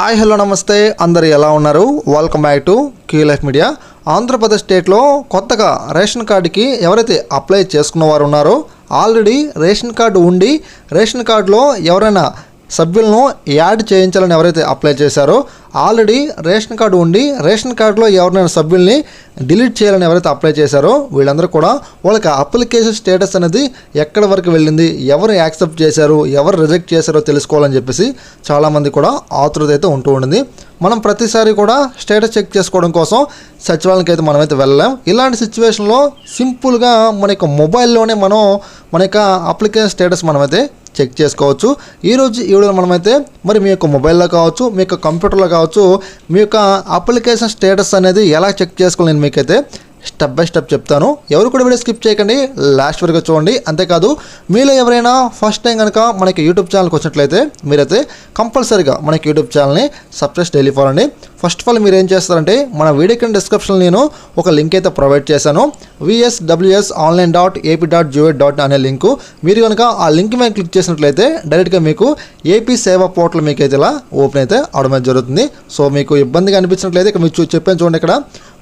Hi hello నమస్తే అందరు ఎలా ఉన్నారు? Welcome back to Q life media. Andhra Pradesh స్టేట్లో కొత్తగా రేషన్ కార్డుకి ఎవరైతే అప్లై చేసుకున్న వారు ఉన్నారో, ఆల్రెడీ రేషన్ కార్డు ఉండి రేషన్ కార్డులో ఎవరైనా సభ్యులను యాడ్ చేయించాలని ఎవరైతే అప్లై చేశారో, ఆల్రెడీ రేషన్ కార్డు ఉండి రేషన్ కార్డులో ఎవరైనా సభ్యుల్ని డిలీట్ చేయాలని ఎవరైతే అప్లై చేశారో వీళ్ళందరూ కూడా వాళ్ళకి అప్లికేషన్ స్టేటస్ అనేది ఎక్కడి వరకు వెళ్ళింది, ఎవరు యాక్సెప్ట్ చేశారు, ఎవరు రిజెక్ట్ చేశారో తెలుసుకోవాలని చెప్పేసి చాలామంది కూడా ఆతృత అయితే ఉంటూ ఉండింది. మనం ప్రతిసారి కూడా స్టేటస్ చెక్ చేసుకోవడం కోసం సచివాలయానికి అయితే మనమైతే వెళ్ళలేం. ఇలాంటి సిచ్యువేషన్లో సింపుల్గా మన యొక్క మొబైల్లోనే మనం మన యొక్క అప్లికేషన్ స్టేటస్ మనమైతే చెక్ చేసుకోవచ్చు. ఈరోజు ఈ వీడియోలో మనమైతే మరి మీ యొక్క మొబైల్లో కావచ్చు, మీ యొక్క కంప్యూటర్లో కావచ్చు, మీ యొక్క అప్లికేషన్ స్టేటస్ అనేది ఎలా చెక్ చేసుకోవాలి నేను మీకైతే స్టెప్ బై స్టెప్ చెప్తాను. ఎవరు కూడా వీడియో స్కిప్ చేయకండి, లాస్ట్ వరకు చూడండి. అంతేకాదు మీలో ఎవరైనా ఫస్ట్ టైం కనుక మనకి యూట్యూబ్ ఛానల్కి వచ్చినట్లయితే మీరైతే కంపల్సరీగా మనకి యూట్యూబ్ ఛానల్ని సబ్స్క్రైబ్ డైలీ ఫాలో అండి. ఫస్ట్ ఆఫ్ ఆల్ మీరు ఏం చేస్తారంటే మన వీడియో కింద డిస్క్రిప్షన్లో నేను ఒక లింక్ అయితే ప్రొవైడ్ చేశాను, vswsonline.ap.gov.in అనే లింకు. మీరు కనుక ఆ లింక్ మీద క్లిక్ చేసినట్లయితే డైరెక్ట్గా మీకు ఏపీ సేవా పోర్టల్ మీకు అయితే ఇలా ఓపెన్ అయితే అవడం జరుగుతుంది. సో మీకు ఇబ్బందిగా అనిపించినట్లయితే ఇక్కడ మీరు చెప్పాను చూడండి, ఇక్కడ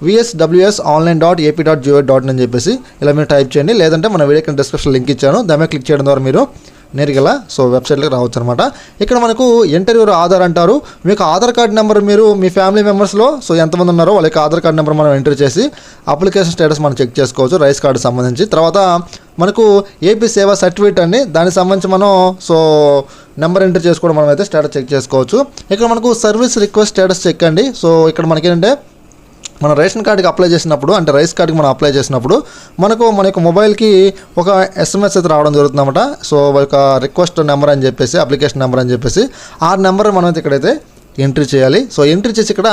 vswsonline.ap.gov.in అని చెప్పేసి ఇలా మీరు టైప్ చేయండి. లేదంటే మన వీడియో కింద డిస్క్రిప్షన్ లింక్ ఇచ్చాను, దాని మీద క్లిక్ చేయడం ద్వారా మీరు నేరుగా వెబ్సైట్లోకి రావచ్చు అనమాట. ఇక్కడ మనకు ఇంటర్వ్యూ ఆధార్ అంటారు. మీకు ఆధార్ కార్డు నెంబర్ మీరు మీ ఫ్యామిలీ మెంబర్స్లో ఎంతమంది ఉన్నారో వాళ్ళకి ఆధార్ కార్డు నెంబర్ మనం ఎంటర్ చేసి అప్లికేషన్ స్టేటస్ మనం చెక్ చేసుకోవచ్చు రైస్ కార్డు సంబంధించి. తర్వాత మనకు ఏపీ సేవా సర్టిఫికేట్ అండి, దానికి సంబంధించి మనం నెంబర్ ఎంటర్ చేసుకోవడం మనం అయితే స్టేటస్ చెక్ చేసుకోవచ్చు. ఇక్కడ మనకు సర్వీస్ రిక్వెస్ట్ స్టేటస్ చెక్ అండి. సో ఇక్కడ మనకి ఏంటంటే మన రేషన్ కార్డుకి అప్లై చేసినప్పుడు, అంటే రైస్ కార్డుకి మనం అప్లై చేసినప్పుడు మన యొక్క మొబైల్కి ఒక SMS అయితే రావడం జరుగుతుంది అన్నమాట. సో ఒక రిక్వెస్ట్ నెంబర్ అని చెప్పేసి, అప్లికేషన్ నెంబర్ అని చెప్పేసి ఆ నెంబర్ మనం అయితే ఇక్కడైతే ఎంట్రీ చేయాలి. సో ఎంట్రీ చేసి ఇక్కడ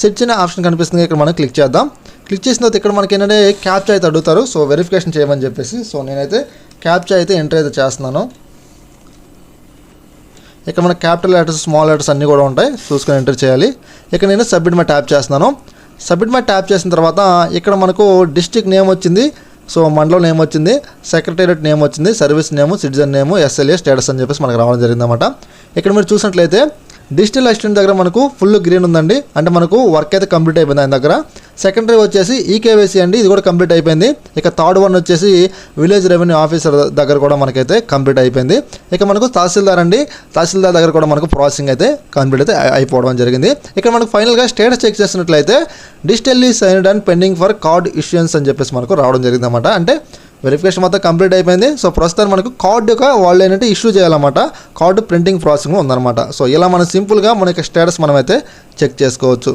సెర్చ్ అనే ఆప్షన్ కనిపిస్తుంది, ఇక్కడ మనం క్లిక్ చేద్దాం. క్లిక్ చేసిన తర్వాత ఇక్కడ మనకి ఏంటంటే క్యాప్చా అయితే అడుగుతారు, సో వెరిఫికేషన్ చేయమని చెప్పేసి. సో నేనైతే క్యాప్చా అయితే ఎంట్రీ అయితే చేస్తున్నాను. ఇక్కడ మన క్యాపిటల్ లెటర్స్, స్మాల్ లెటర్స్ అన్నీ కూడా ఉంటాయి, చూసుకొని ఎంటర్ చేయాలి. ఇక్కడ నేను సబ్మిట్ మీద ట్యాప్ చేస్తున్నాను. సబ్మిట్ మీద ట్యాప్ చేసిన తర్వాత ఇక్కడ మనకు డిస్ట్రిక్ట్ నేమ్ వచ్చింది, సో మండలం నేమ్ వచ్చింది, సెక్రటేరియట్ నేమ్ వచ్చింది, service name, citizen name, SLA status అని చెప్పేసి మనకు రావడం జరిగిందన్నమాట. ఇక్కడ మీరు చూసినట్లయితే డిజిటల్ అసిస్టెంట్ దగ్గర మనకు ఫుల్ గ్రీన్ ఉందండి, అంటే మనకు వర్క్ అయితే కంప్లీట్ అయిపోయింది ఆయన దగ్గర. సెకండరీ వచ్చేసి ఈకేవైసీ అండి, ఇది కూడా కంప్లీట్ అయిపోయింది. ఇక థర్డ్ వన్ వచ్చేసి విలేజ్ రెవెన్యూ ఆఫీసర్ దగ్గర కూడా మనకైతే కంప్లీట్ అయిపోయింది. ఇక మనకు తహసీల్దార్ అండి, తహసీల్దార్ దగ్గర కూడా మనకు ప్రాసెసింగ్ అయితే కంప్లీట్ అయితే అయిపోవడం జరిగింది. ఇక్కడ మనకు ఫైనల్గా స్టేటస్ చెక్ చేసినట్లయితే digitally signed and pending for card issuance అని చెప్పేసి మనకు రావడం జరిగింది అన్నమాట. అంటే వెరిఫికేషన్ మొత్తం కంప్లీట్ అయిపోయింది. సో ప్రస్తుతం మనకు కార్డు యొక్క వాళ్ళు ఏంటంటే ఇష్యూ చేయాలన్నమాట, కార్డు ప్రింటింగ్ ప్రాసెసింగ్ ఉందన్నమాట. సో ఇలా మనం సింపుల్గా మన యొక్క స్టేటస్ మనమైతే చెక్ చేసుకోవచ్చు.